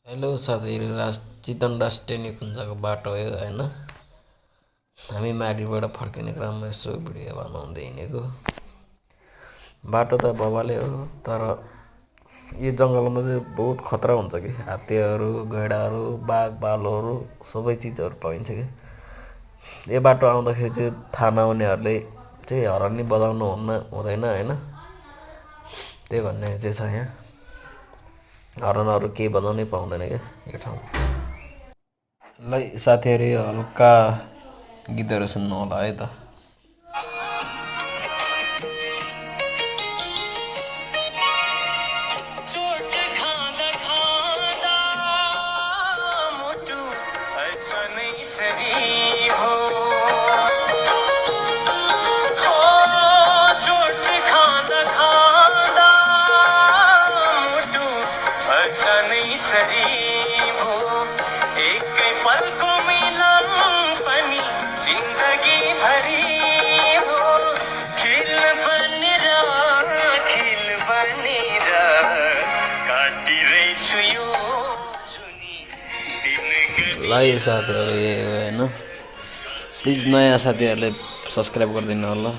Hello साथीहरू, चितवन राष्ट्रिय निकुञ्जको बाटो हो होइन। हामी माडीबाट फर्किने क्रममा यसो भिडियो बनाउँदै हिँडेको। बाटो त बबाले हो, तर यो जङ्गलमा चाहिँ बहुत खतरा हुन्छ कि। हात्तीहरू, गैँडाहरू, बाघ भालुहरू सबै चिजहरू पाइन्छ कि। यो बाटो आउँदाखेरि चाहिँ थाहा नहुनेहरूले चाहिँ हर्न नि बजाउनु हुँदैन होइन। त्यही भन्ने चाहिँ छ यहाँ। हर्नहरू केही बजाउनै पाउँदैन क्या यो ठाउँमा। ल साथीहरू, यो हल्का गीतहरू सुन्नु होला है त। ल यो साथीहरू, यही हो होइन। प्लिज नयाँ साथीहरूले सब्सक्राइब गरिदिनु होला।